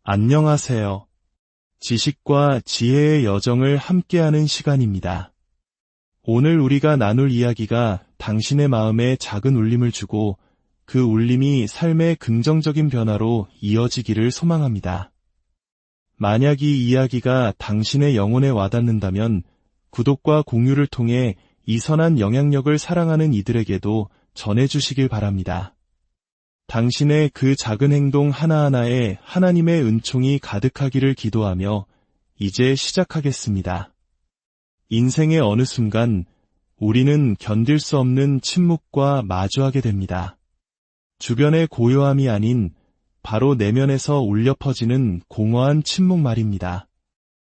안녕하세요. 지식과 지혜의 여정을 함께하는 시간입니다. 오늘 우리가 나눌 이야기가 당신의 마음에 작은 울림을 주고 그 울림이 삶의 긍정적인 변화로 이어지기를 소망합니다. 만약 이 이야기가 당신의 영혼에 와닿는다면 구독과 공유를 통해 이 선한 영향력을 사랑하는 이들에게도 전해주시길 바랍니다. 당신의 그 작은 행동 하나하나에 하나님의 은총이 가득하기를 기도하며 이제 시작하겠습니다. 인생의 어느 순간 우리는 견딜 수 없는 침묵과 마주하게 됩니다. 주변의 고요함이 아닌 바로 내면에서 울려 퍼지는 공허한 침묵 말입니다.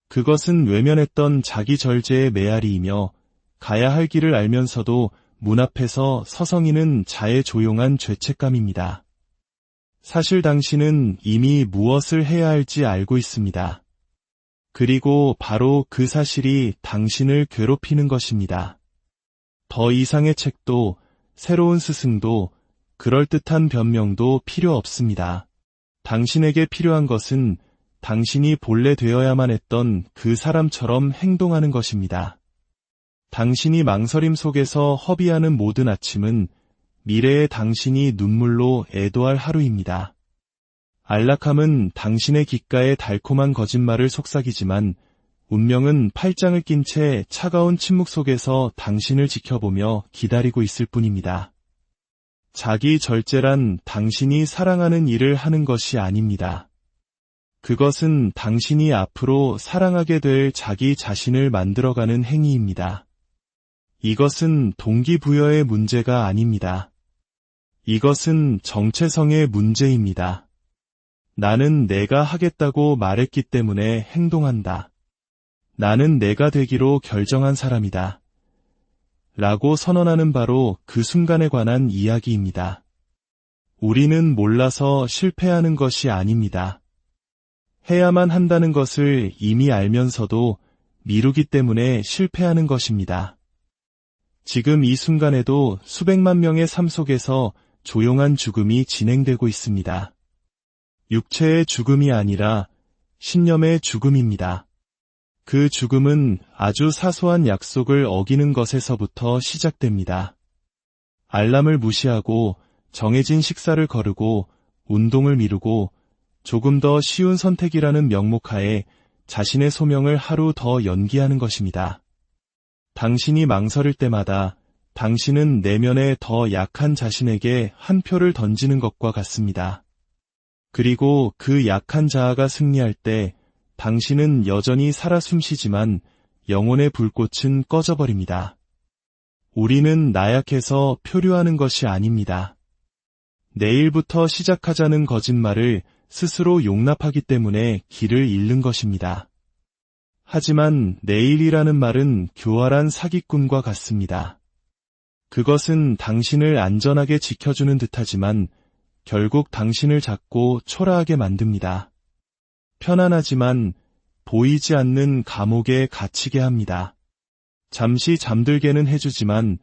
그것은 외면했던 자기 절제의 메아리이며 가야 할 길을 알면서도 문 앞에서 서성이는 자의 조용한 죄책감입니다. 사실 당신은 이미 무엇을 해야 할지 알고 있습니다. 그리고 바로 그 사실이 당신을 괴롭히는 것입니다. 더 이상의 책도, 새로운 스승도, 그럴듯한 변명도 필요 없습니다. 당신에게 필요한 것은 당신이 본래 되어야만 했던 그 사람처럼 행동하는 것입니다. 당신이 망설임 속에서 허비하는 모든 아침은 미래의 당신이 눈물로 애도할 하루입니다. 안락함은 당신의 귓가에 달콤한 거짓말을 속삭이지만 운명은 팔짱을 낀 채 차가운 침묵 속에서 당신을 지켜보며 기다리고 있을 뿐입니다. 자기 절제란 당신이 사랑하는 일을 하는 것이 아닙니다. 그것은 당신이 앞으로 사랑하게 될 자기 자신을 만들어가는 행위입니다. 이것은 동기부여의 문제가 아닙니다. 이것은 정체성의 문제입니다. 나는 내가 하겠다고 말했기 때문에 행동한다. 나는 내가 되기로 결정한 사람이다. 라고 선언하는 바로 그 순간에 관한 이야기입니다. 우리는 몰라서 실패하는 것이 아닙니다. 해야만 한다는 것을 이미 알면서도 미루기 때문에 실패하는 것입니다. 지금 이 순간에도 수백만 명의 삶 속에서 조용한 죽음이 진행되고 있습니다. 육체의 죽음이 아니라 신념의 죽음입니다. 그 죽음은 아주 사소한 약속을 어기는 것에서부터 시작됩니다. 알람을 무시하고 정해진 식사를 거르고 운동을 미루고 조금 더 쉬운 선택이라는 명목하에 자신의 소명을 하루 더 연기하는 것입니다. 당신이 망설일 때마다 당신은 내면에 더 약한 자신에게 한 표를 던지는 것과 같습니다. 그리고 그 약한 자아가 승리할 때 당신은 여전히 살아 숨쉬지만 영혼의 불꽃은 꺼져버립니다. 우리는 나약해서 표류하는 것이 아닙니다. 내일부터 시작하자는 거짓말을 스스로 용납하기 때문에 길을 잃는 것입니다. 하지만 내일이라는 말은 교활한 사기꾼과 같습니다. 그것은 당신을 안전하게 지켜주는 듯하지만 결국 당신을 잡고 초라하게 만듭니다. 편안하지만 보이지 않는 감옥에 갇히게 합니다. 잠시 잠들게는 해주지만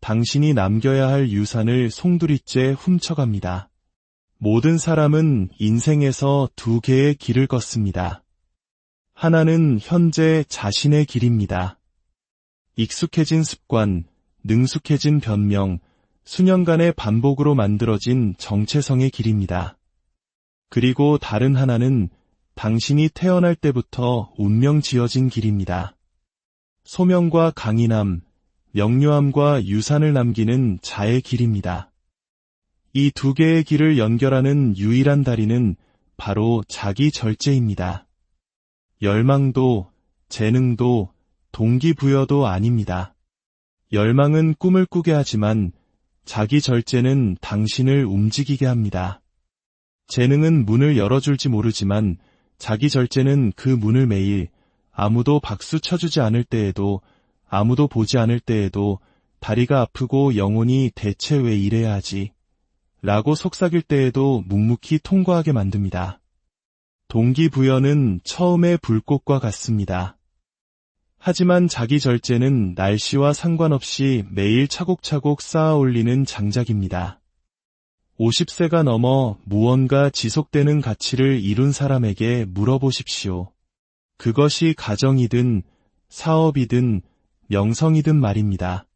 당신이 남겨야 할 유산을 송두리째 훔쳐갑니다. 모든 사람은 인생에서 두 개의 길을 걷습니다. 하나는 현재 자신의 길입니다. 익숙해진 습관, 능숙해진 변명, 수년간의 반복으로 만들어진 정체성의 길입니다. 그리고 다른 하나는 당신이 태어날 때부터 운명 지어진 길입니다. 소명과 강인함, 명료함과 유산을 남기는 자의 길입니다. 이 두 개의 길을 연결하는 유일한 다리는 바로 자기 절제입니다. 열망도, 재능도, 동기부여도 아닙니다. 열망은 꿈을 꾸게 하지만 자기 절제는 당신을 움직이게 합니다. 재능은 문을 열어줄지 모르지만 자기 절제는 그 문을 매일 아무도 박수 쳐주지 않을 때에도 아무도 보지 않을 때에도 다리가 아프고 영혼이 대체 왜 이래야 하지? 라고 속삭일 때에도 묵묵히 통과하게 만듭니다. 동기부여는 처음의 불꽃과 같습니다. 하지만 자기 절제는 날씨와 상관없이 매일 차곡차곡 쌓아 올리는 장작입니다. 50세가 넘어 무언가 지속되는 가치를 이룬 사람에게 물어보십시오. 그것이 가정이든 사업이든 명성이든 말입니다.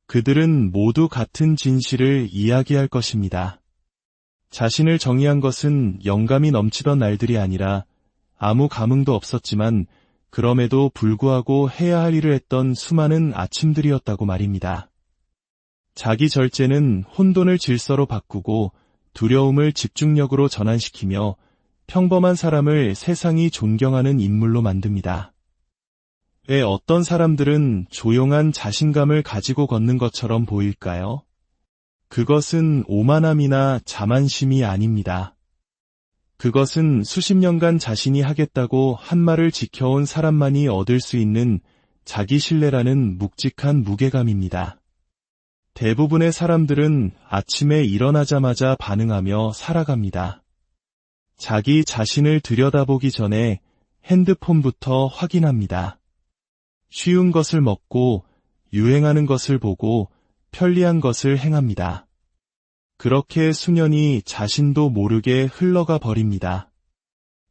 그들은 모두 같은 진실을 이야기할 것입니다. 자신을 정의한 것은 영감이 넘치던 날들이 아니라 아무 감흥도 없었지만 그럼에도 불구하고 해야 할 일을 했던 수많은 아침들이었다고 말입니다. 자기 절제는 혼돈을 질서로 바꾸고 두려움을 집중력으로 전환시키며 평범한 사람을 세상이 존경하는 인물로 만듭니다. 왜 어떤 사람들은 조용한 자신감을 가지고 걷는 것처럼 보일까요? 그것은 오만함이나 자만심이 아닙니다. 그것은 수십 년간 자신이 하겠다고 한 말을 지켜온 사람만이 얻을 수 있는 자기 신뢰라는 묵직한 무게감입니다. 대부분의 사람들은 아침에 일어나자마자 반응하며 살아갑니다. 자기 자신을 들여다보기 전에 핸드폰부터 확인합니다. 쉬운 것을 먹고 유행하는 것을 보고 편리한 것을 행합니다. 그렇게 수년이 자신도 모르게 흘러가 버립니다.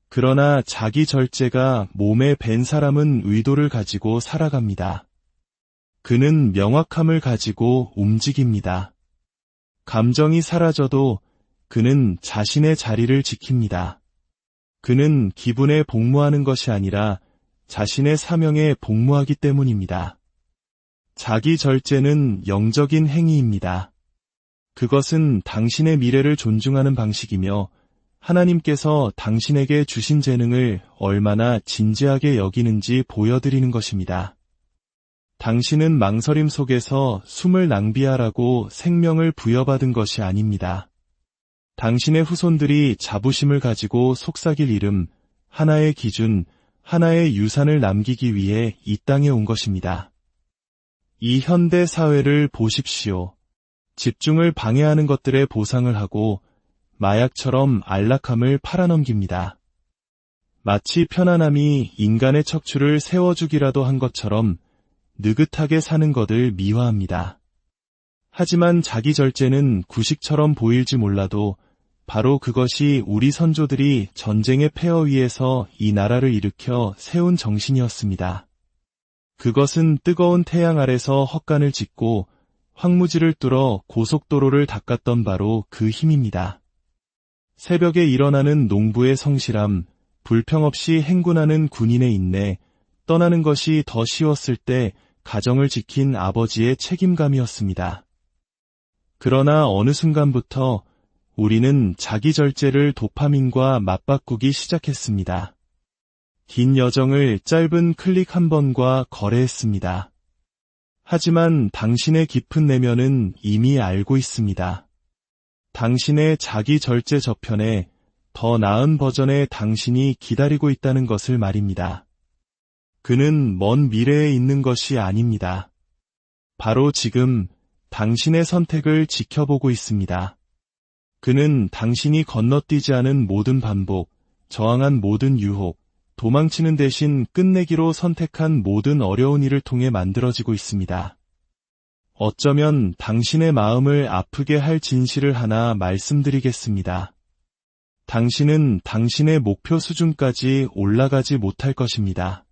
그러나 자기 절제가 몸에 밴 사람은 의도를 가지고 살아갑니다. 그는 명확함을 가지고 움직입니다. 감정이 사라져도 그는 자신의 자리를 지킵니다. 그는 기분에 복무하는 것이 아니라 자신의 사명에 복무하기 때문입니다. 자기 절제는 영적인 행위입니다. 그것은 당신의 미래를 존중하는 방식이며 하나님께서 당신에게 주신 재능을 얼마나 진지하게 여기는지 보여드리는 것입니다. 당신은 망설임 속에서 숨을 낭비하라고 생명을 부여받은 것이 아닙니다. 당신의 후손들이 자부심을 가지고 속삭일 이름, 하나의 기준, 하나의 유산을 남기기 위해 이 땅에 온 것입니다. 이 현대 사회를 보십시오. 집중을 방해하는 것들에 보상을 하고 마약처럼 안락함을 팔아넘깁니다. 마치 편안함이 인간의 척추를 세워주기라도 한 것처럼 느긋하게 사는 것을 미화합니다. 하지만 자기 절제는 구식처럼 보일지 몰라도 바로 그것이 우리 선조들이 전쟁의 폐허 위에서 이 나라를 일으켜 세운 정신이었습니다. 그것은 뜨거운 태양 아래서 헛간을 짓고 황무지를 뚫어 고속도로를 닦았던 바로 그 힘입니다. 새벽에 일어나는 농부의 성실함, 불평 없이 행군하는 군인의 인내, 떠나는 것이 더 쉬웠을 때 가정을 지킨 아버지의 책임감이었습니다. 그러나 어느 순간부터 우리는 자기 절제를 도파민과 맞바꾸기 시작했습니다. 긴 여정을 짧은 클릭 한 번과 거래했습니다. 하지만 당신의 깊은 내면은 이미 알고 있습니다. 당신의 자기 절제 저편에 더 나은 버전의 당신이 기다리고 있다는 것을 말입니다. 그는 먼 미래에 있는 것이 아닙니다. 바로 지금 당신의 선택을 지켜보고 있습니다. 그는 당신이 건너뛰지 않은 모든 반복, 저항한 모든 유혹, 도망치는 대신 끝내기로 선택한 모든 어려운 일을 통해 만들어지고 있습니다. 어쩌면 당신의 마음을 아프게 할 진실을 하나 말씀드리겠습니다. 당신은 당신의 목표 수준까지 올라가지 못할 것입니다.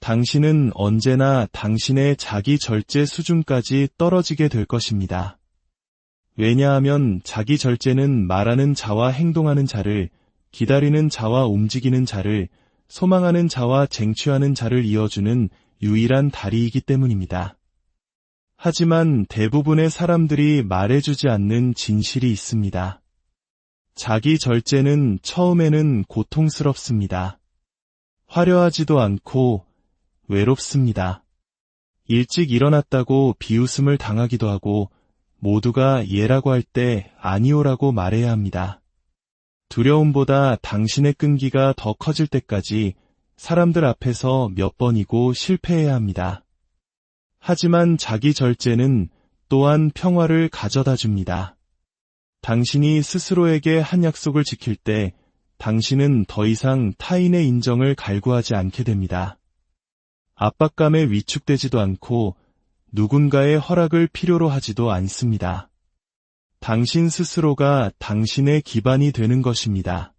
당신은 언제나 당신의 자기 절제 수준까지 떨어지게 될 것입니다. 왜냐하면 자기 절제는 말하는 자와 행동하는 자를, 기다리는 자와 움직이는 자를, 소망하는 자와 쟁취하는 자를 이어주는 유일한 다리이기 때문입니다. 하지만 대부분의 사람들이 말해주지 않는 진실이 있습니다. 자기 절제는 처음에는 고통스럽습니다. 화려하지도 않고 외롭습니다. 일찍 일어났다고 비웃음을 당하기도 하고 모두가 예라고 할 때 아니오라고 말해야 합니다. 두려움보다 당신의 끈기가 더 커질 때까지 사람들 앞에서 몇 번이고 실패해야 합니다. 하지만 자기 절제는 또한 평화를 가져다 줍니다. 당신이 스스로에게 한 약속을 지킬 때 당신은 더 이상 타인의 인정을 갈구하지 않게 됩니다. 압박감에 위축되지도 않고 누군가의 허락을 필요로 하지도 않습니다. 당신 스스로가 당신의 기반이 되는 것입니다.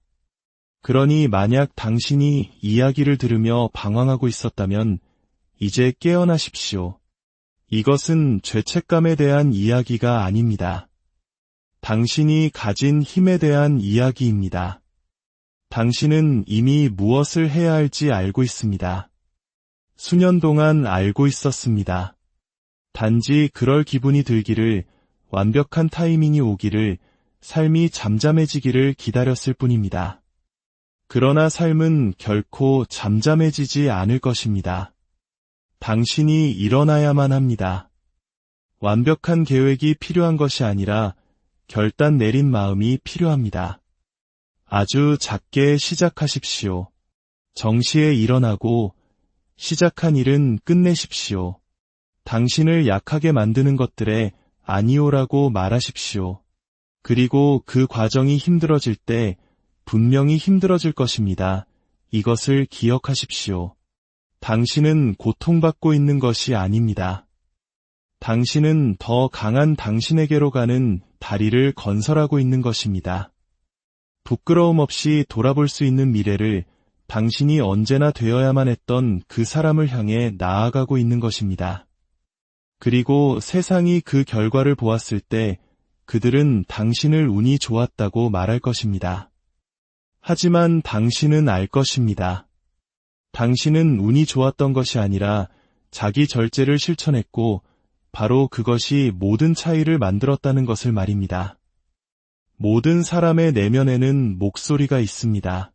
그러니 만약 당신이 이야기를 들으며 방황하고 있었다면 이제 깨어나십시오. 이것은 죄책감에 대한 이야기가 아닙니다. 당신이 가진 힘에 대한 이야기입니다. 당신은 이미 무엇을 해야 할지 알고 있습니다. 수년 동안 알고 있었습니다. 단지 그럴 기분이 들기를, 완벽한 타이밍이 오기를, 삶이 잠잠해지기를 기다렸을 뿐입니다. 그러나 삶은 결코 잠잠해지지 않을 것입니다. 당신이 일어나야만 합니다. 완벽한 계획이 필요한 것이 아니라 결단 내린 마음이 필요합니다. 아주 작게 시작하십시오. 정시에 일어나고 시작한 일은 끝내십시오. 당신을 약하게 만드는 것들에 아니오라고 말하십시오. 그리고 그 과정이 힘들어질 때 분명히 힘들어질 것입니다. 이것을 기억하십시오. 당신은 고통받고 있는 것이 아닙니다. 당신은 더 강한 당신에게로 가는 다리를 건설하고 있는 것입니다. 부끄러움 없이 돌아볼 수 있는 미래를 당신이 언제나 되어야만 했던 그 사람을 향해 나아가고 있는 것입니다. 그리고 세상이 그 결과를 보았을 때 그들은 당신을 운이 좋았다고 말할 것입니다. 하지만 당신은 알 것입니다. 당신은 운이 좋았던 것이 아니라 자기 절제를 실천했고 바로 그것이 모든 차이를 만들었다는 것을 말입니다. 모든 사람의 내면에는 목소리가 있습니다.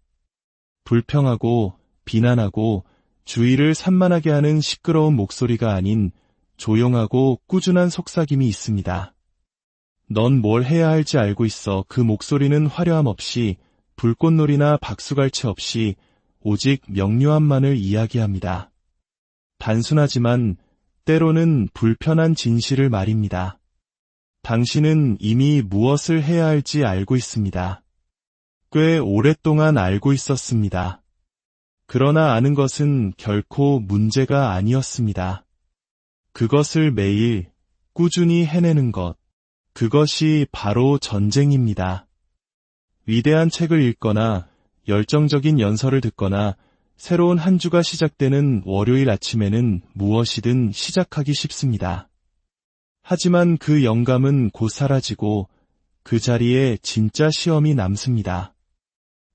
불평하고 비난하고 주위를 산만하게 하는 시끄러운 목소리가 아닌 조용하고 꾸준한 속삭임이 있습니다. 넌 뭘 해야 할지 알고 있어. 그 목소리는 화려함 없이, 불꽃놀이나 박수갈채 없이 오직 명료함만을 이야기합니다. 단순하지만 때로는 불편한 진실을 말입니다. 당신은 이미 무엇을 해야 할지 알고 있습니다. 꽤 오랫동안 알고 있었습니다. 그러나 아는 것은 결코 문제가 아니었습니다. 그것을 매일 꾸준히 해내는 것, 그것이 바로 전쟁입니다. 위대한 책을 읽거나 열정적인 연설을 듣거나 새로운 한 주가 시작되는 월요일 아침에는 무엇이든 시작하기 쉽습니다. 하지만 그 영감은 곧 사라지고 그 자리에 진짜 시험이 남습니다.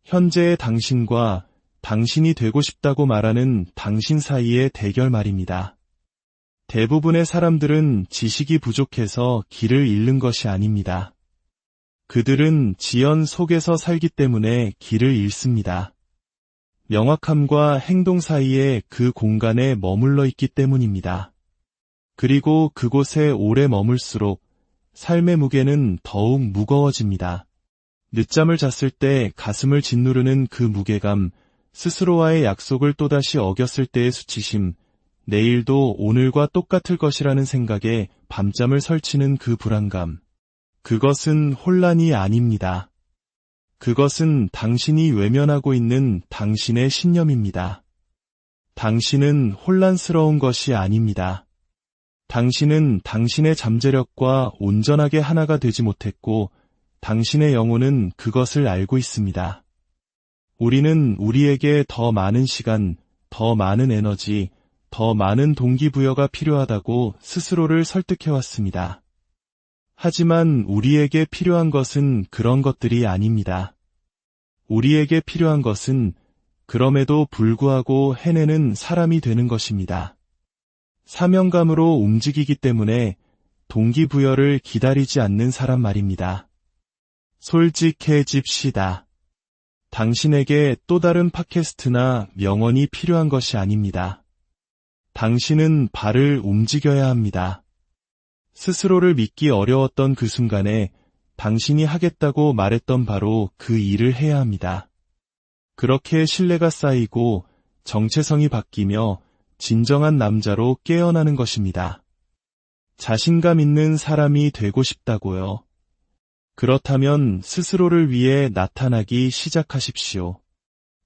현재의 당신과 당신이 되고 싶다고 말하는 당신 사이의 대결 말입니다. 대부분의 사람들은 지식이 부족해서 길을 잃는 것이 아닙니다. 그들은 지연 속에서 살기 때문에 길을 잃습니다. 명확함과 행동 사이에 그 공간에 머물러 있기 때문입니다. 그리고 그곳에 오래 머물수록 삶의 무게는 더욱 무거워집니다. 늦잠을 잤을 때 가슴을 짓누르는 그 무게감, 스스로와의 약속을 또다시 어겼을 때의 수치심, 내일도 오늘과 똑같을 것이라는 생각에 밤잠을 설치는 그 불안감. 그것은 혼란이 아닙니다. 그것은 당신이 외면하고 있는 당신의 신념입니다. 당신은 혼란스러운 것이 아닙니다. 당신은 당신의 잠재력과 온전하게 하나가 되지 못했고 당신의 영혼은 그것을 알고 있습니다. 우리는 우리에게 더 많은 시간, 더 많은 에너지, 더 많은 동기부여가 필요하다고 스스로를 설득해왔습니다. 하지만 우리에게 필요한 것은 그런 것들이 아닙니다. 우리에게 필요한 것은 그럼에도 불구하고 해내는 사람이 되는 것입니다. 사명감으로 움직이기 때문에 동기부여를 기다리지 않는 사람 말입니다. 솔직해집시다. 당신에게 또 다른 팟캐스트나 명언이 필요한 것이 아닙니다. 당신은 발을 움직여야 합니다. 스스로를 믿기 어려웠던 그 순간에 당신이 하겠다고 말했던 바로 그 일을 해야 합니다. 그렇게 신뢰가 쌓이고 정체성이 바뀌며 진정한 남자로 깨어나는 것입니다. 자신감 있는 사람이 되고 싶다고요. 그렇다면 스스로를 위해 나타나기 시작하십시오.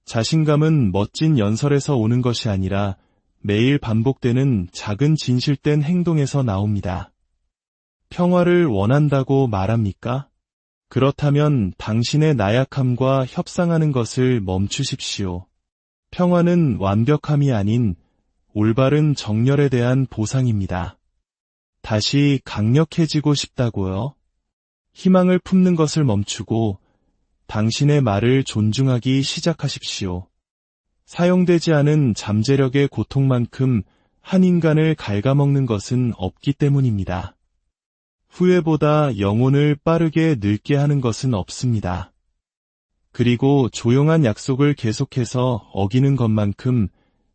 자신감은 멋진 연설에서 오는 것이 아니라 매일 반복되는 작은 진실된 행동에서 나옵니다. 평화를 원한다고 말합니까? 그렇다면 당신의 나약함과 협상하는 것을 멈추십시오. 평화는 완벽함이 아닌 올바른 정열에 대한 보상입니다. 다시 강력해지고 싶다고요? 희망을 품는 것을 멈추고 당신의 말을 존중하기 시작하십시오. 사용되지 않은 잠재력의 고통만큼 한 인간을 갉아먹는 것은 없기 때문입니다. 후회보다 영혼을 빠르게 늙게 하는 것은 없습니다. 그리고 조용한 약속을 계속해서 어기는 것만큼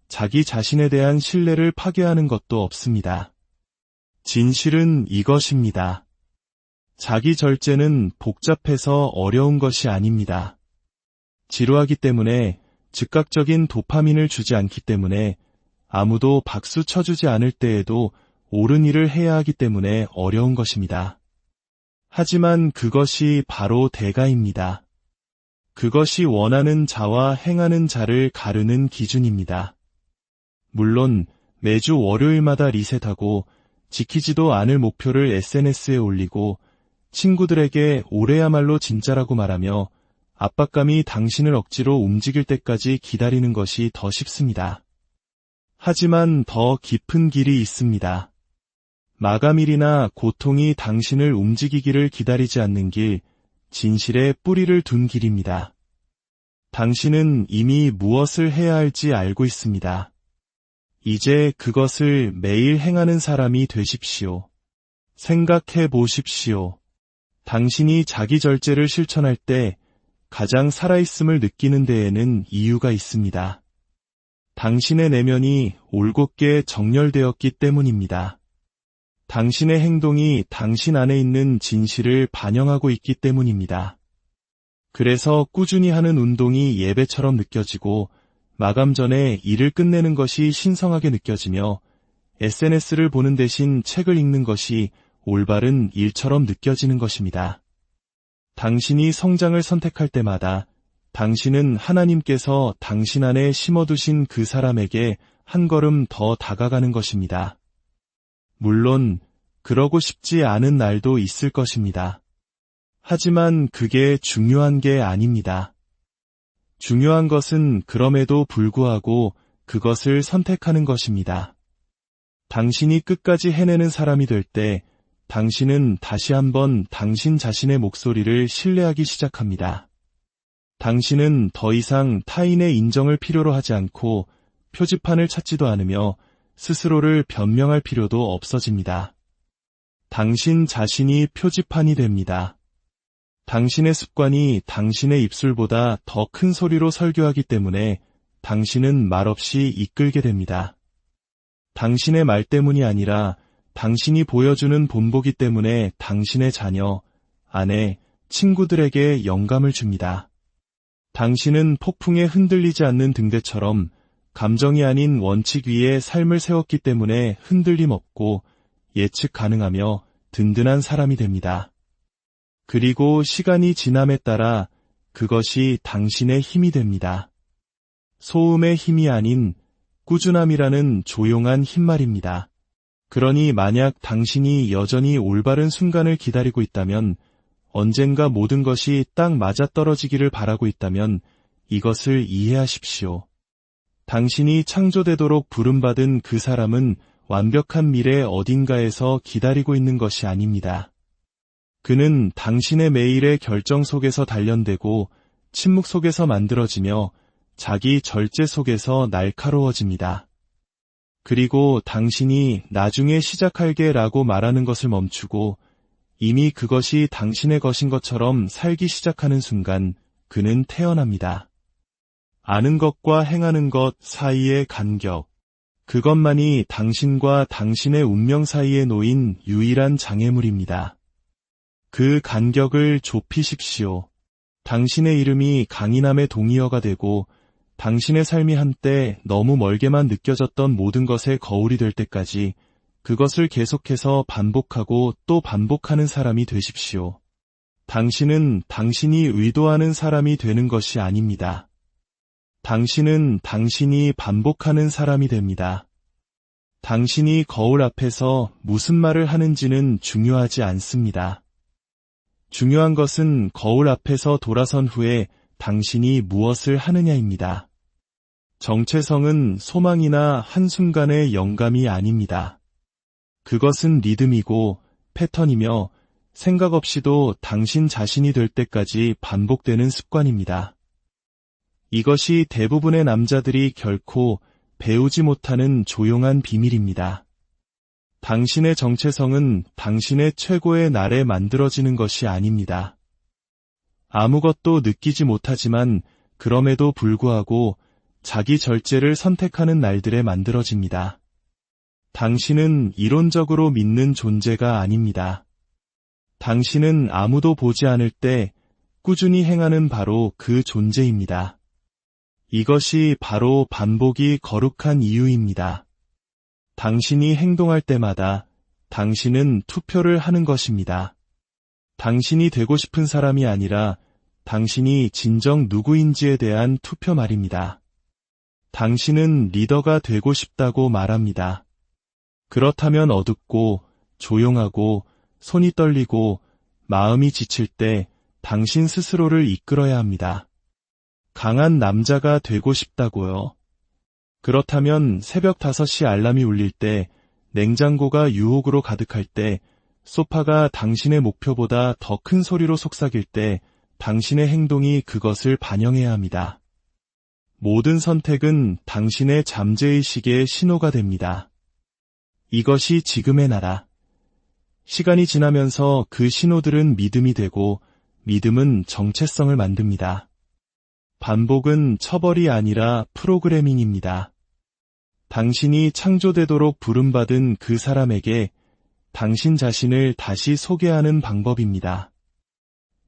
자기 자신에 대한 신뢰를 파괴하는 것도 없습니다. 진실은 이것입니다. 자기 절제는 복잡해서 어려운 것이 아닙니다. 지루하기 때문에 즉각적인 도파민을 주지 않기 때문에 아무도 박수 쳐주지 않을 때에도 옳은 일을 해야 하기 때문에 어려운 것입니다. 하지만 그것이 바로 대가입니다. 그것이 원하는 자와 행하는 자를 가르는 기준입니다. 물론 매주 월요일마다 리셋하고 지키지도 않을 목표를 SNS에 올리고 친구들에게 올해야말로 진짜라고 말하며 압박감이 당신을 억지로 움직일 때까지 기다리는 것이 더 쉽습니다. 하지만 더 깊은 길이 있습니다. 마감일이나 고통이 당신을 움직이기를 기다리지 않는 길, 진실의 뿌리를 둔 길입니다. 당신은 이미 무엇을 해야 할지 알고 있습니다. 이제 그것을 매일 행하는 사람이 되십시오. 생각해 보십시오. 당신이 자기 절제를 실천할 때 가장 살아있음을 느끼는 데에는 이유가 있습니다. 당신의 내면이 올곧게 정렬되었기 때문입니다. 당신의 행동이 당신 안에 있는 진실을 반영하고 있기 때문입니다. 그래서 꾸준히 하는 운동이 예배처럼 느껴지고 마감 전에 일을 끝내는 것이 신성하게 느껴지며 SNS를 보는 대신 책을 읽는 것이 올바른 일처럼 느껴지는 것입니다. 당신이 성장을 선택할 때마다 당신은 하나님께서 당신 안에 심어두신 그 사람에게 한 걸음 더 다가가는 것입니다. 물론 그러고 싶지 않은 날도 있을 것입니다. 하지만 그게 중요한 게 아닙니다. 중요한 것은 그럼에도 불구하고 그것을 선택하는 것입니다. 당신이 끝까지 해내는 사람이 될 때 당신은 다시 한번 당신 자신의 목소리를 신뢰하기 시작합니다. 당신은 더 이상 타인의 인정을 필요로 하지 않고 표지판을 찾지도 않으며 스스로를 변명할 필요도 없어집니다. 당신 자신이 표지판이 됩니다. 당신의 습관이 당신의 입술보다 더 큰 소리로 설교하기 때문에 당신은 말없이 이끌게 됩니다. 당신의 말 때문이 아니라 당신이 보여주는 본보기 때문에 당신의 자녀, 아내, 친구들에게 영감을 줍니다. 당신은 폭풍에 흔들리지 않는 등대처럼 감정이 아닌 원칙 위에 삶을 세웠기 때문에 흔들림 없고 예측 가능하며 든든한 사람이 됩니다. 그리고 시간이 지남에 따라 그것이 당신의 힘이 됩니다. 소음의 힘이 아닌 꾸준함이라는 조용한 힘 말입니다. 그러니 만약 당신이 여전히 올바른 순간을 기다리고 있다면, 언젠가 모든 것이 딱 맞아떨어지기를 바라고 있다면 이것을 이해하십시오. 당신이 창조되도록 부름받은 그 사람은 완벽한 미래 어딘가에서 기다리고 있는 것이 아닙니다. 그는 당신의 매일의 결정 속에서 단련되고 침묵 속에서 만들어지며 자기 절제 속에서 날카로워집니다. 그리고 당신이 나중에 시작할게 라고 말하는 것을 멈추고 이미 그것이 당신의 것인 것처럼 살기 시작하는 순간 그는 태어납니다. 아는 것과 행하는 것 사이의 간격, 그것만이 당신과 당신의 운명 사이에 놓인 유일한 장애물입니다. 그 간격을 좁히십시오. 당신의 이름이 강인함의 동의어가 되고 당신의 삶이 한때 너무 멀게만 느껴졌던 모든 것의 거울이 될 때까지 그것을 계속해서 반복하고 또 반복하는 사람이 되십시오. 당신은 당신이 의도하는 사람이 되는 것이 아닙니다. 당신은 당신이 반복하는 사람이 됩니다. 당신이 거울 앞에서 무슨 말을 하는지는 중요하지 않습니다. 중요한 것은 거울 앞에서 돌아선 후에 당신이 무엇을 하느냐입니다. 정체성은 소망이나 한순간의 영감이 아닙니다. 그것은 리듬이고 패턴이며 생각 없이도 당신 자신이 될 때까지 반복되는 습관입니다. 이것이 대부분의 남자들이 결코 배우지 못하는 조용한 비밀입니다. 당신의 정체성은 당신의 최고의 날에 만들어지는 것이 아닙니다. 아무것도 느끼지 못하지만 그럼에도 불구하고 자기 절제를 선택하는 날들에 만들어집니다. 당신은 이론적으로 믿는 존재가 아닙니다. 당신은 아무도 보지 않을 때 꾸준히 행하는 바로 그 존재입니다. 이것이 바로 반복이 거룩한 이유입니다. 당신이 행동할 때마다 당신은 투표를 하는 것입니다. 당신이 되고 싶은 사람이 아니라 당신이 진정 누구인지에 대한 투표 말입니다. 당신은 리더가 되고 싶다고 말합니다. 그렇다면 어둡고 조용하고 손이 떨리고 마음이 지칠 때 당신 스스로를 이끌어야 합니다. 강한 남자가 되고 싶다고요. 그렇다면 새벽 5시 알람이 울릴 때, 냉장고가 유혹으로 가득할 때, 소파가 당신의 목표보다 더 큰 소리로 속삭일 때 당신의 행동이 그것을 반영해야 합니다. 모든 선택은 당신의 잠재의식의 신호가 됩니다. 이것이 지금의 나라. 시간이 지나면서 그 신호들은 믿음이 되고 믿음은 정체성을 만듭니다. 반복은 처벌이 아니라 프로그래밍입니다. 당신이 창조되도록 부름받은 그 사람에게 당신 자신을 다시 소개하는 방법입니다.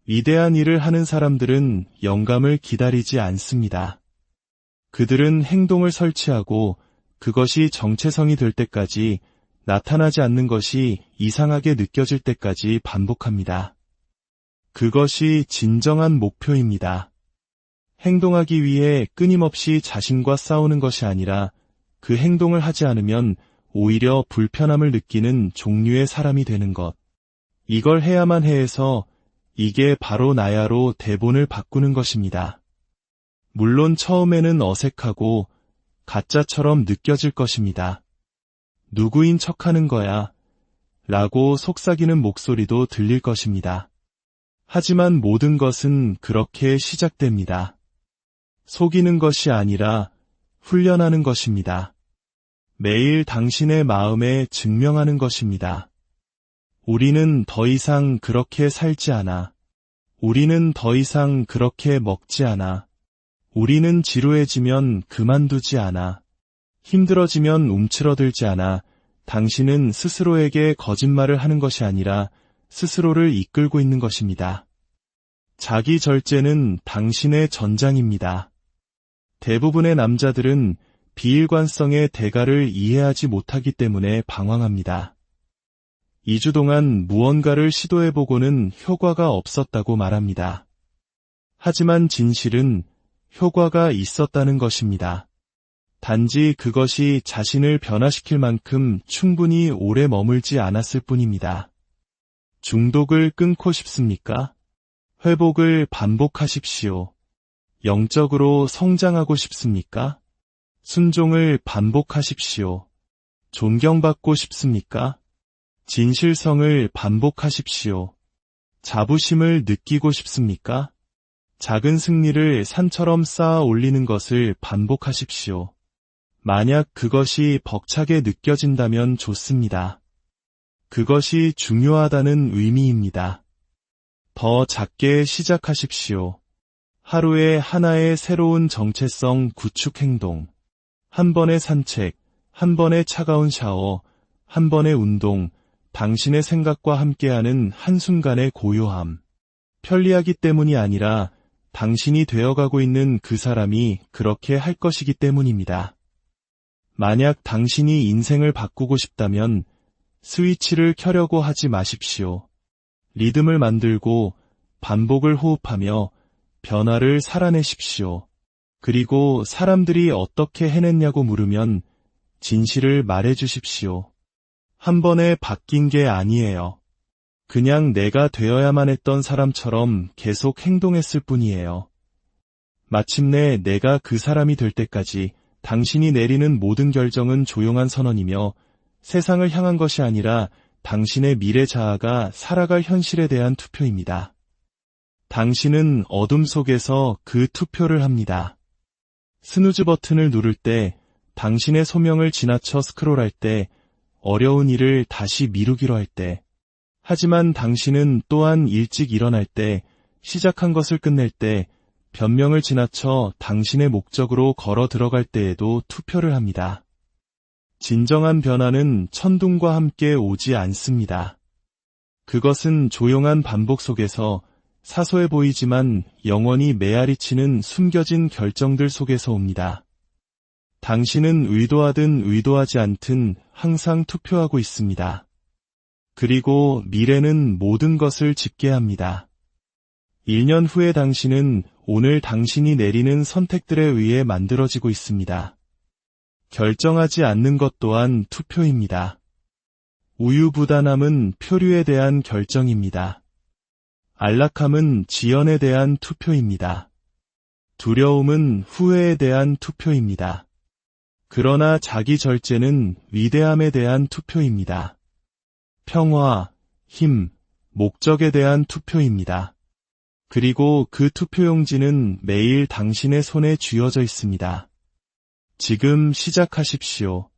위대한 일을 하는 사람들은 영감을 기다리지 않습니다. 그들은 행동을 설치하고 그것이 정체성이 될 때까지, 나타나지 않는 것이 이상하게 느껴질 때까지 반복합니다. 그것이 진정한 목표입니다. 행동하기 위해 끊임없이 자신과 싸우는 것이 아니라 그 행동을 하지 않으면 오히려 불편함을 느끼는 종류의 사람이 되는 것. 이걸 해야만 해서 이게 바로 나야로 대본을 바꾸는 것입니다. 물론 처음에는 어색하고 가짜처럼 느껴질 것입니다. 누구인 척하는 거야 라고 속삭이는 목소리도 들릴 것입니다. 하지만 모든 것은 그렇게 시작됩니다. 속이는 것이 아니라 훈련하는 것입니다. 매일 당신의 마음에 증명하는 것입니다. 우리는 더 이상 그렇게 살지 않아. 우리는 더 이상 그렇게 먹지 않아. 우리는 지루해지면 그만두지 않아. 힘들어지면 움츠러들지 않아. 당신은 스스로에게 거짓말을 하는 것이 아니라 스스로를 이끌고 있는 것입니다. 자기 절제는 당신의 전장입니다. 대부분의 남자들은 비일관성의 대가를 이해하지 못하기 때문에 방황합니다. 2주 동안 무언가를 시도해보고는 효과가 없었다고 말합니다. 하지만 진실은 효과가 있었다는 것입니다. 단지 그것이 자신을 변화시킬 만큼 충분히 오래 머물지 않았을 뿐입니다. 중독을 끊고 싶습니까? 회복을 반복하십시오. 영적으로 성장하고 싶습니까? 순종을 반복하십시오. 존경받고 싶습니까? 진실성을 반복하십시오. 자부심을 느끼고 싶습니까? 작은 승리를 산처럼 쌓아 올리는 것을 반복하십시오. 만약 그것이 벅차게 느껴진다면 좋습니다. 그것이 중요하다는 의미입니다. 더 작게 시작하십시오. 하루에 하나의 새로운 정체성 구축 행동. 한 번의 산책, 한 번의 차가운 샤워, 한 번의 운동, 당신의 생각과 함께하는 한순간의 고요함. 편리하기 때문이 아니라 당신이 되어가고 있는 그 사람이 그렇게 할 것이기 때문입니다. 만약 당신이 인생을 바꾸고 싶다면 스위치를 켜려고 하지 마십시오. 리듬을 만들고 반복을 호흡하며 변화를 살아내십시오. 그리고 사람들이 어떻게 해냈냐고 물으면 진실을 말해 주십시오. 한 번에 바뀐 게 아니에요. 그냥 내가 되어야만 했던 사람처럼 계속 행동했을 뿐이에요. 마침내 내가 그 사람이 될 때까지 당신이 내리는 모든 결정은 조용한 선언이며 세상을 향한 것이 아니라 당신의 미래 자아가 살아갈 현실에 대한 투표입니다. 당신은 어둠 속에서 그 투표를 합니다. 스누즈 버튼을 누를 때, 당신의 소명을 지나쳐 스크롤할 때, 어려운 일을 다시 미루기로 할 때, 하지만 당신은 또한 일찍 일어날 때, 시작한 것을 끝낼 때, 변명을 지나쳐 당신의 목적으로 걸어 들어갈 때에도 투표를 합니다. 진정한 변화는 천둥과 함께 오지 않습니다. 그것은 조용한 반복 속에서 사소해 보이지만 영원히 메아리치는 숨겨진 결정들 속에서 옵니다. 당신은 의도하든 의도하지 않든 항상 투표하고 있습니다. 그리고 미래는 모든 것을 집계합니다. 1년 후의 당신은 오늘 당신이 내리는 선택들에 의해 만들어지고 있습니다. 결정하지 않는 것 또한 투표입니다. 우유부단함은 표류에 대한 결정입니다. 안락함은 지연에 대한 투표입니다. 두려움은 후회에 대한 투표입니다. 그러나 자기 절제는 위대함에 대한 투표입니다. 평화, 힘, 목적에 대한 투표입니다. 그리고 그 투표용지는 매일 당신의 손에 쥐어져 있습니다. 지금 시작하십시오.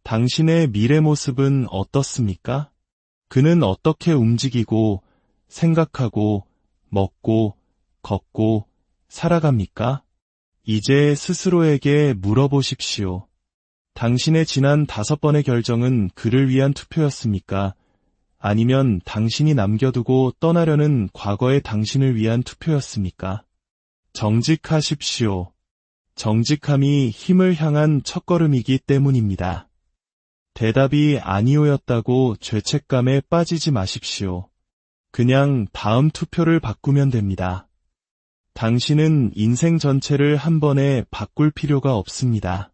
당신의 미래 모습은 어떻습니까? 그는 어떻게 움직이고, 생각하고, 먹고, 걷고, 살아갑니까? 이제 스스로에게 물어보십시오. 당신의 지난 5번의 결정은 그를 위한 투표였습니까? 아니면 당신이 남겨두고 떠나려는 과거의 당신을 위한 투표였습니까? 정직하십시오. 정직함이 힘을 향한 첫걸음이기 때문입니다. 대답이 아니오였다고 죄책감에 빠지지 마십시오. 그냥 다음 투표를 바꾸면 됩니다. 당신은 인생 전체를 한 번에 바꿀 필요가 없습니다.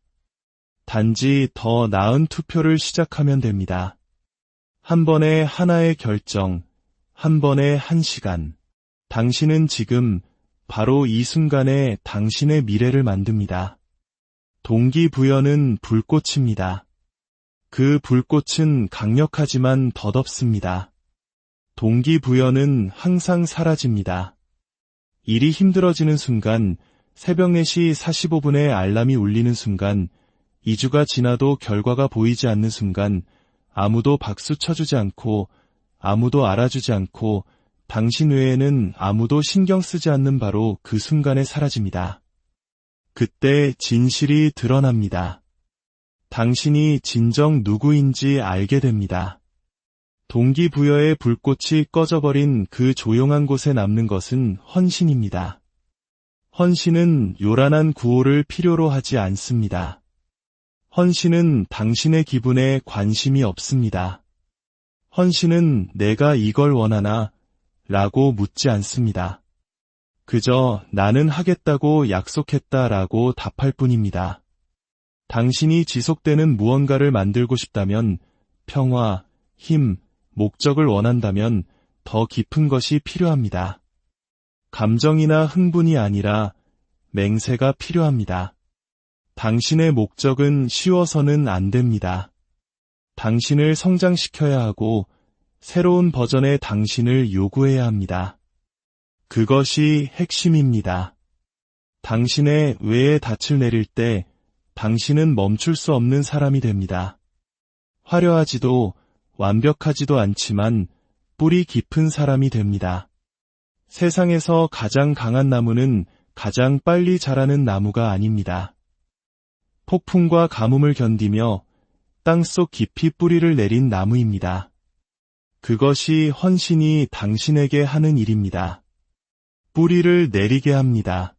단지 더 나은 투표를 시작하면 됩니다. 한 번에 하나의 결정, 한 번에 한 시간. 당신은 지금 바로 이 순간에 당신의 미래를 만듭니다. 동기부여는 불꽃입니다. 그 불꽃은 강력하지만 덧없습니다. 동기부여는 항상 사라집니다. 일이 힘들어지는 순간, 새벽 4시 45분에 알람이 울리는 순간, 2주가 지나도 결과가 보이지 않는 순간, 아무도 박수 쳐주지 않고, 아무도 알아주지 않고, 당신 외에는 아무도 신경 쓰지 않는 바로 그 순간에 사라집니다. 그때 진실이 드러납니다. 당신이 진정 누구인지 알게 됩니다. 동기부여의 불꽃이 꺼져버린 그 조용한 곳에 남는 것은 헌신입니다. 헌신은 요란한 구호를 필요로 하지 않습니다. 헌신은 당신의 기분에 관심이 없습니다. 헌신은 내가 이걸 원하나? 라고 묻지 않습니다. 그저 나는 하겠다고 약속했다 라고 답할 뿐입니다. 당신이 지속되는 무언가를 만들고 싶다면 평화, 힘, 목적을 원한다면 더 깊은 것이 필요합니다. 감정이나 흥분이 아니라 맹세가 필요합니다. 당신의 목적은 쉬워서는 안 됩니다. 당신을 성장시켜야 하고 새로운 버전의 당신을 요구해야 합니다. 그것이 핵심입니다. 당신의 외에 닻을 내릴 때 당신은 멈출 수 없는 사람이 됩니다. 화려하지도 완벽하지도 않지만 뿌리 깊은 사람이 됩니다. 세상에서 가장 강한 나무는 가장 빨리 자라는 나무가 아닙니다. 폭풍과 가뭄을 견디며 땅속 깊이 뿌리를 내린 나무입니다. 그것이 헌신이 당신에게 하는 일입니다. 뿌리를 내리게 합니다.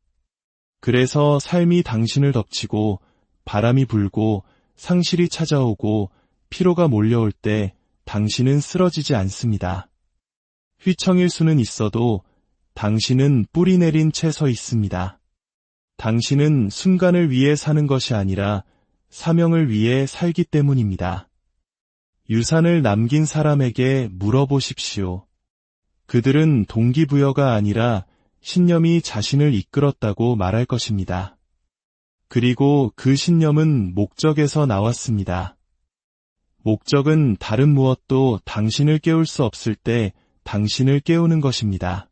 그래서 삶이 당신을 덮치고 바람이 불고 상실이 찾아오고 피로가 몰려올 때 당신은 쓰러지지 않습니다. 휘청일 수는 있어도 당신은 뿌리 내린 채 서 있습니다. 당신은 순간을 위해 사는 것이 아니라 사명을 위해 살기 때문입니다. 유산을 남긴 사람에게 물어보십시오. 그들은 동기부여가 아니라 신념이 자신을 이끌었다고 말할 것입니다. 그리고 그 신념은 목적에서 나왔습니다. 목적은 다른 무엇도 당신을 깨울 수 없을 때 당신을 깨우는 것입니다.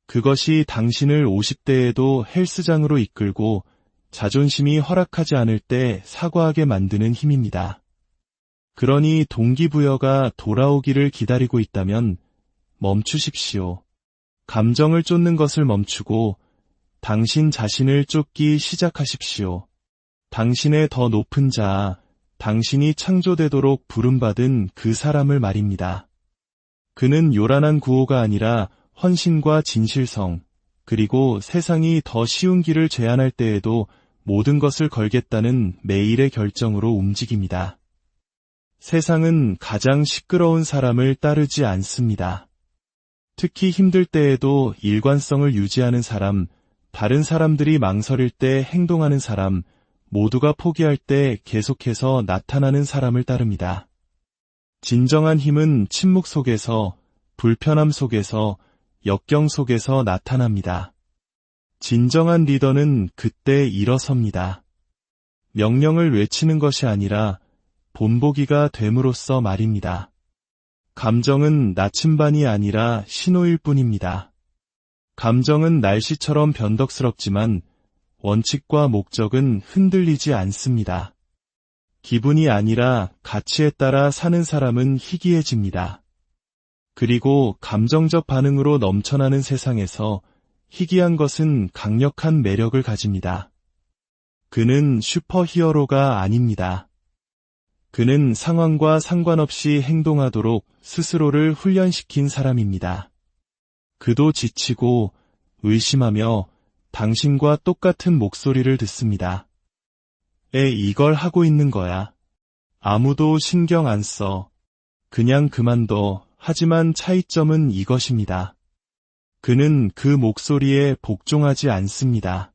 그것이 당신을 50대에도 헬스장으로 이끌고 자존심이 허락하지 않을 때 사과하게 만드는 힘입니다. 그러니 동기부여가 돌아오기를 기다리고 있다면 멈추십시오. 감정을 쫓는 것을 멈추고 당신 자신을 쫓기 시작하십시오. 당신의 더 높은 자아, 당신이 창조되도록 부름받은 그 사람을 말입니다. 그는 요란한 구호가 아니라 헌신과 진실성, 그리고 세상이 더 쉬운 길을 제안할 때에도 모든 것을 걸겠다는 매일의 결정으로 움직입니다. 세상은 가장 시끄러운 사람을 따르지 않습니다. 특히 힘들 때에도 일관성을 유지하는 사람, 다른 사람들이 망설일 때 행동하는 사람, 모두가 포기할 때 계속해서 나타나는 사람을 따릅니다. 진정한 힘은 침묵 속에서, 불편함 속에서, 역경 속에서 나타납니다. 진정한 리더는 그때 일어섭니다. 명령을 외치는 것이 아니라 본보기가 됨으로써 말입니다. 감정은 나침반이 아니라 신호일 뿐입니다. 감정은 날씨처럼 변덕스럽지만 원칙과 목적은 흔들리지 않습니다. 기분이 아니라 가치에 따라 사는 사람은 희귀해집니다. 그리고 감정적 반응으로 넘쳐나는 세상에서 희귀한 것은 강력한 매력을 가집니다. 그는 슈퍼히어로가 아닙니다. 그는 상황과 상관없이 행동하도록 스스로를 훈련시킨 사람입니다. 그도 지치고 의심하며 당신과 똑같은 목소리를 듣습니다. 이걸 하고 있는 거야. 아무도 신경 안 써. 그냥 그만둬. 하지만 차이점은 이것입니다. 그는 그 목소리에 복종하지 않습니다.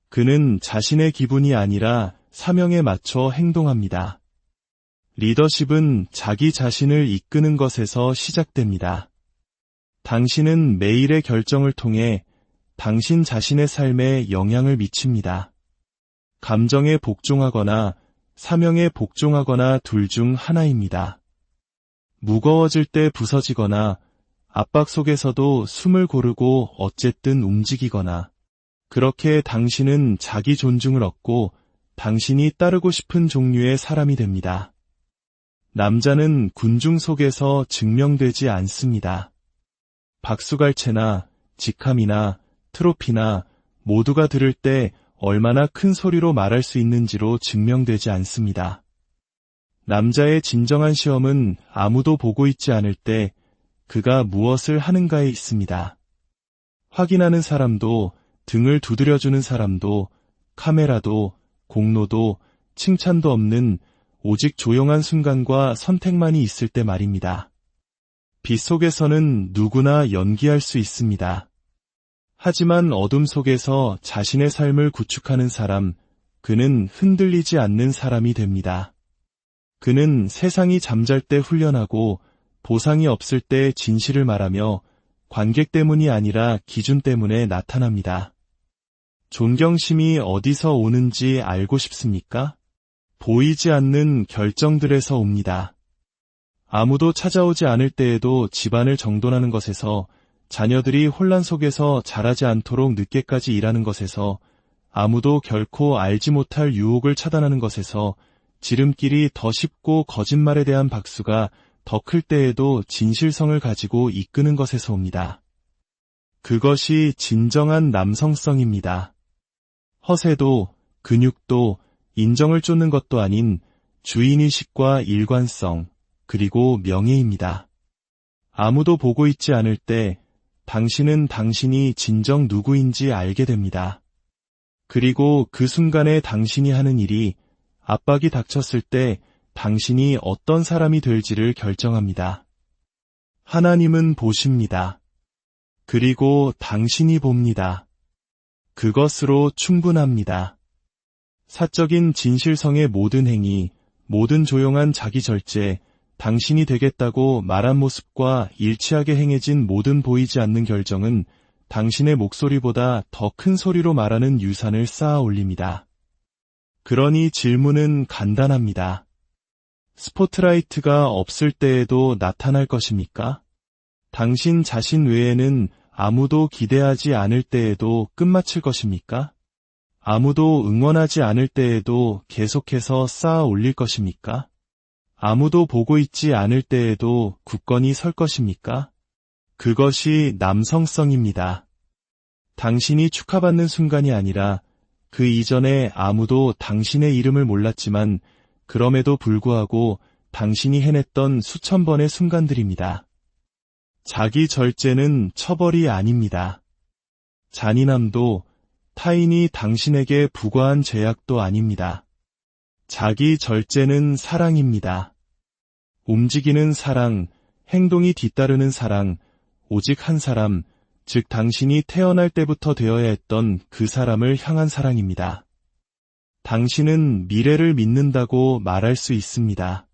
그는 자신의 기분이 아니라 사명에 맞춰 행동합니다. 리더십은 자기 자신을 이끄는 것에서 시작됩니다. 당신은 매일의 결정을 통해 당신 자신의 삶에 영향을 미칩니다. 감정에 복종하거나 사명에 복종하거나 둘 중 하나입니다. 무거워질 때 부서지거나 압박 속에서도 숨을 고르고 어쨌든 움직이거나 그렇게 당신은 자기 존중을 얻고 당신이 따르고 싶은 종류의 사람이 됩니다. 남자는 군중 속에서 증명되지 않습니다. 박수갈채나 직함이나 트로피나 모두가 들을 때 얼마나 큰 소리로 말할 수 있는지로 증명되지 않습니다. 남자의 진정한 시험은 아무도 보고 있지 않을 때 그가 무엇을 하는가에 있습니다. 확인하는 사람도, 등을 두드려주는 사람도, 카메라도, 공로도, 칭찬도 없는 오직 조용한 순간과 선택만이 있을 때 말입니다. 빛 속에서는 누구나 연기할 수 있습니다. 하지만 어둠 속에서 자신의 삶을 구축하는 사람, 그는 흔들리지 않는 사람이 됩니다. 그는 세상이 잠잘 때 훈련하고 보상이 없을 때 진실을 말하며 관객 때문이 아니라 기준 때문에 나타납니다. 존경심이 어디서 오는지 알고 싶습니까? 보이지 않는 결정들에서 옵니다. 아무도 찾아오지 않을 때에도 집안을 정돈하는 것에서, 자녀들이 혼란 속에서 자라지 않도록 늦게까지 일하는 것에서, 아무도 결코 알지 못할 유혹을 차단하는 것에서, 지름길이 더 쉽고 거짓말에 대한 박수가 더 클 때에도 진실성을 가지고 이끄는 것에서 옵니다. 그것이 진정한 남성성입니다. 허세도, 근육도, 인정을 쫓는 것도 아닌 주인의식과 일관성, 그리고 명예입니다. 아무도 보고 있지 않을 때 당신은 당신이 진정 누구인지 알게 됩니다. 그리고 그 순간에 당신이 하는 일이 압박이 닥쳤을 때 당신이 어떤 사람이 될지를 결정합니다. 하나님은 보십니다. 그리고 당신이 봅니다. 그것으로 충분합니다. 사적인 진실성의 모든 행위, 모든 조용한 자기 절제, 당신이 되겠다고 말한 모습과 일치하게 행해진 모든 보이지 않는 결정은 당신의 목소리보다 더 큰 소리로 말하는 유산을 쌓아 올립니다. 그러니 질문은 간단합니다. 스포트라이트가 없을 때에도 나타날 것입니까? 당신 자신 외에는 아무도 기대하지 않을 때에도 끝마칠 것입니까? 아무도 응원하지 않을 때에도 계속해서 쌓아 올릴 것입니까? 아무도 보고 있지 않을 때에도 굳건히 설 것입니까? 그것이 남성성입니다. 당신이 축하받는 순간이 아니라 그 이전에 아무도 당신의 이름을 몰랐지만 그럼에도 불구하고 당신이 해냈던 수천 번의 순간들입니다. 자기 절제는 처벌이 아닙니다. 잔인함도 타인이 당신에게 부과한 제약도 아닙니다. 자기 절제는 사랑입니다. 움직이는 사랑, 행동이 뒤따르는 사랑, 오직 한 사람, 즉 당신이 태어날 때부터 되어야 했던 그 사람을 향한 사랑입니다. 당신은 미래를 믿는다고 말할 수 있습니다.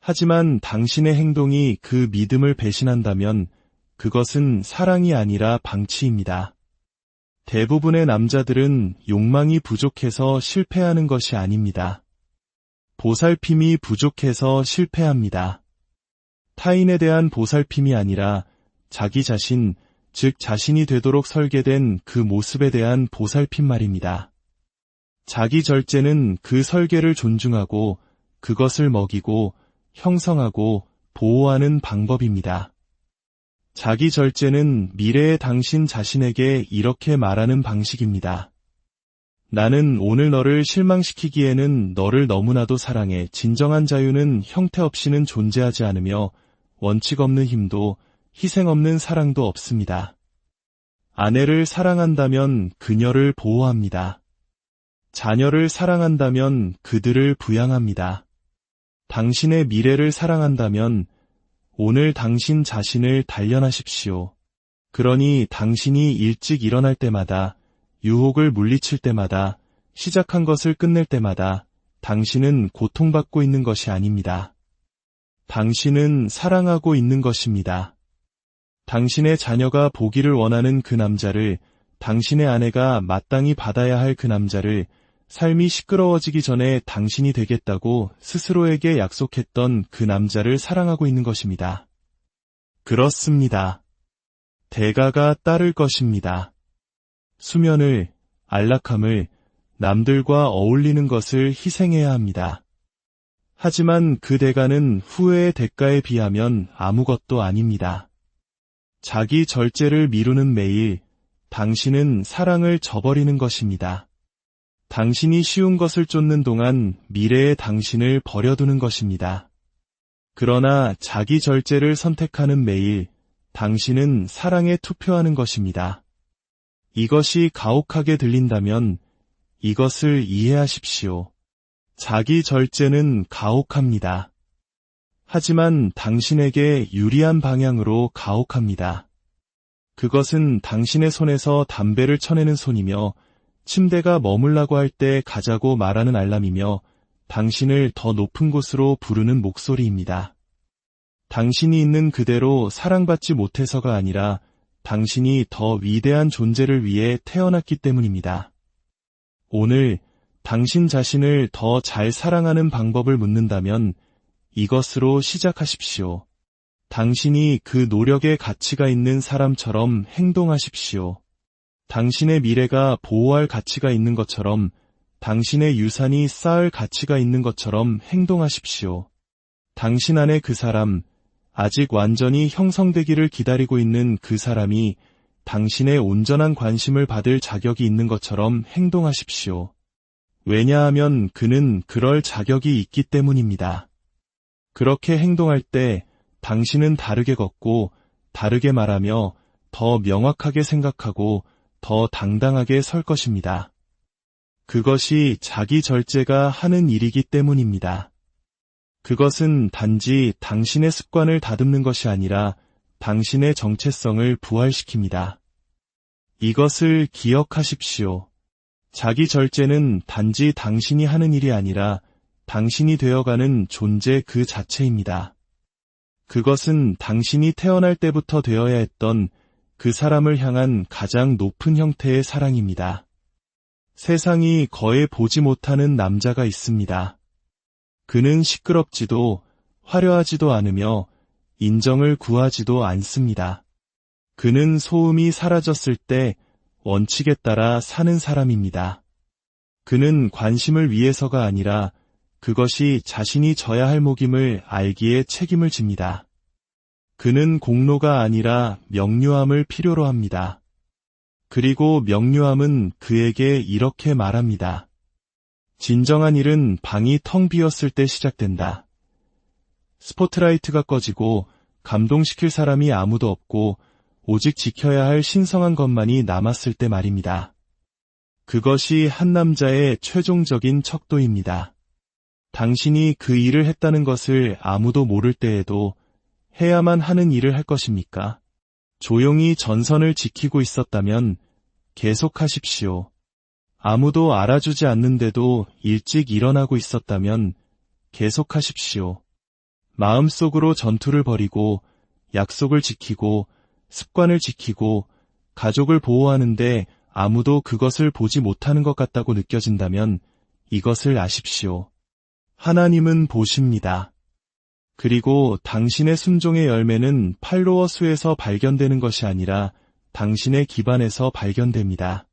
하지만 당신의 행동이 그 믿음을 배신한다면 그것은 사랑이 아니라 방치입니다. 대부분의 남자들은 욕망이 부족해서 실패하는 것이 아닙니다. 보살핌이 부족해서 실패합니다. 타인에 대한 보살핌이 아니라 자기 자신, 즉 자신이 되도록 설계된 그 모습에 대한 보살핌 말입니다. 자기 절제는 그 설계를 존중하고 그것을 먹이고 형성하고 보호하는 방법입니다. 자기 절제는 미래의 당신 자신에게 이렇게 말하는 방식입니다. 나는 오늘 너를 실망시키기에는 너를 너무나도 사랑해. 진정한 자유는 형태 없이는 존재하지 않으며 원칙 없는 힘도 희생 없는 사랑도 없습니다. 아내를 사랑한다면 그녀를 보호합니다. 자녀를 사랑한다면 그들을 부양합니다. 당신의 미래를 사랑한다면 오늘 당신 자신을 단련하십시오. 그러니 당신이 일찍 일어날 때마다, 유혹을 물리칠 때마다, 시작한 것을 끝낼 때마다 당신은 고통받고 있는 것이 아닙니다. 당신은 사랑하고 있는 것입니다. 당신의 자녀가 보기를 원하는 그 남자를, 당신의 아내가 마땅히 받아야 할 그 남자를, 삶이 시끄러워지기 전에 당신이 되겠다고 스스로에게 약속했던 그 남자를 사랑하고 있는 것입니다. 그렇습니다. 대가가 따를 것입니다. 수면을, 안락함을, 남들과 어울리는 것을 희생해야 합니다. 하지만 그 대가는 후회의 대가에 비하면 아무것도 아닙니다. 자기 절제를 미루는 매일, 당신은 사랑을 저버리는 것입니다. 당신이 쉬운 것을 쫓는 동안 미래의 당신을 버려두는 것입니다. 그러나 자기 절제를 선택하는 매일, 당신은 사랑에 투표하는 것입니다. 이것이 가혹하게 들린다면 이것을 이해하십시오. 자기 절제는 가혹합니다. 하지만 당신에게 유리한 방향으로 가혹합니다. 그것은 당신의 손에서 담배를 쳐내는 손이며 침대가 머물라고 할 때 가자고 말하는 알람이며 당신을 더 높은 곳으로 부르는 목소리입니다. 당신이 있는 그대로 사랑받지 못해서가 아니라 당신이 더 위대한 존재를 위해 태어났기 때문입니다. 오늘 당신 자신을 더 잘 사랑하는 방법을 묻는다면 이것으로 시작하십시오. 당신이 그 노력에 가치가 있는 사람처럼 행동하십시오. 당신의 미래가 보호할 가치가 있는 것처럼, 당신의 유산이 쌓을 가치가 있는 것처럼 행동하십시오. 당신 안에 그 사람, 아직 완전히 형성되기를 기다리고 있는 그 사람이 당신의 온전한 관심을 받을 자격이 있는 것처럼 행동하십시오. 왜냐하면 그는 그럴 자격이 있기 때문입니다. 그렇게 행동할 때 당신은 다르게 걷고, 다르게 말하며 더 명확하게 생각하고 더 당당하게 설 것입니다. 그것이 자기 절제가 하는 일이기 때문입니다. 그것은 단지 당신의 습관을 다듬는 것이 아니라 당신의 정체성을 부활시킵니다. 이것을 기억하십시오. 자기 절제는 단지 당신이 하는 일이 아니라 당신이 되어가는 존재 그 자체입니다. 그것은 당신이 태어날 때부터 되어야 했던 그 사람을 향한 가장 높은 형태의 사랑입니다. 세상이 거의 보지 못하는 남자가 있습니다. 그는 시끄럽지도 화려하지도 않으며 인정을 구하지도 않습니다. 그는 소음이 사라졌을 때 원칙에 따라 사는 사람입니다. 그는 관심을 위해서가 아니라 그것이 자신이 져야 할 목임을 알기에 책임을 집니다. 그는 공로가 아니라 명료함을 필요로 합니다. 그리고 명료함은 그에게 이렇게 말합니다. 진정한 일은 방이 텅 비었을 때 시작된다. 스포트라이트가 꺼지고 감동시킬 사람이 아무도 없고 오직 지켜야 할 신성한 것만이 남았을 때 말입니다. 그것이 한 남자의 최종적인 척도입니다. 당신이 그 일을 했다는 것을 아무도 모를 때에도 해야만 하는 일을 할 것입니까? 조용히 전선을 지키고 있었다면 계속하십시오. 아무도 알아주지 않는데도 일찍 일어나고 있었다면 계속하십시오. 마음속으로 전투를 벌이고 약속을 지키고 습관을 지키고 가족을 보호하는데 아무도 그것을 보지 못하는 것 같다고 느껴진다면 이것을 아십시오. 하나님은 보십니다. 그리고 당신의 순종의 열매는 팔로워 수에서 발견되는 것이 아니라 당신의 기반에서 발견됩니다.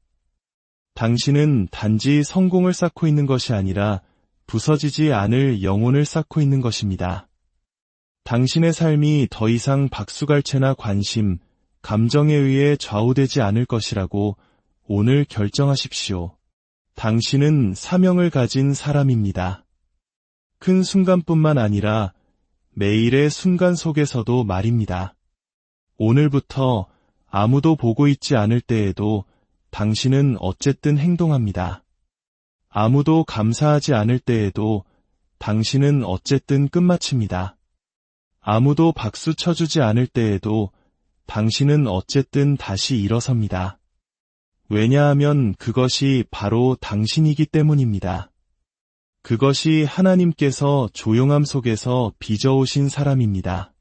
당신은 단지 성공을 쌓고 있는 것이 아니라 부서지지 않을 영혼을 쌓고 있는 것입니다. 당신의 삶이 더 이상 박수갈채나 관심, 감정에 의해 좌우되지 않을 것이라고 오늘 결정하십시오. 당신은 사명을 가진 사람입니다. 큰 순간뿐만 아니라 매일의 순간 속에서도 말입니다. 오늘부터 아무도 보고 있지 않을 때에도 당신은 어쨌든 행동합니다. 아무도 감사하지 않을 때에도 당신은 어쨌든 끝마칩니다. 아무도 박수 쳐주지 않을 때에도 당신은 어쨌든 다시 일어섭니다. 왜냐하면 그것이 바로 당신이기 때문입니다. 그것이 하나님께서 조용함 속에서 빚어오신 사람입니다.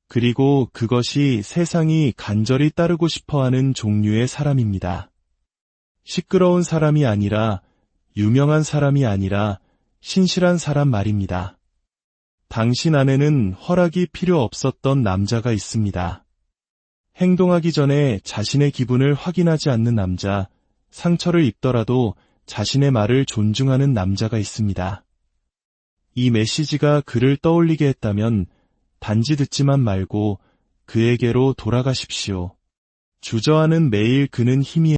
그리고 그것이 세상이 간절히 따르고 싶어하는 종류의 사람입니다. 시끄러운 사람이 아니라 유명한 사람이 아니라 신실한 사람 말입니다. 당신 안에는 허락이 필요 없었던 남자가 있습니다. 행동하기 전에 자신의 기분을 확인하지 않는 남자, 상처를 입더라도 자신의 말을 존중하는 남자가 있습니다. 이 메시지가 그를 떠올리게 했다면 단지 듣지만 말고 그에게로 돌아가십시오. 주저하는 매일 그는 힘이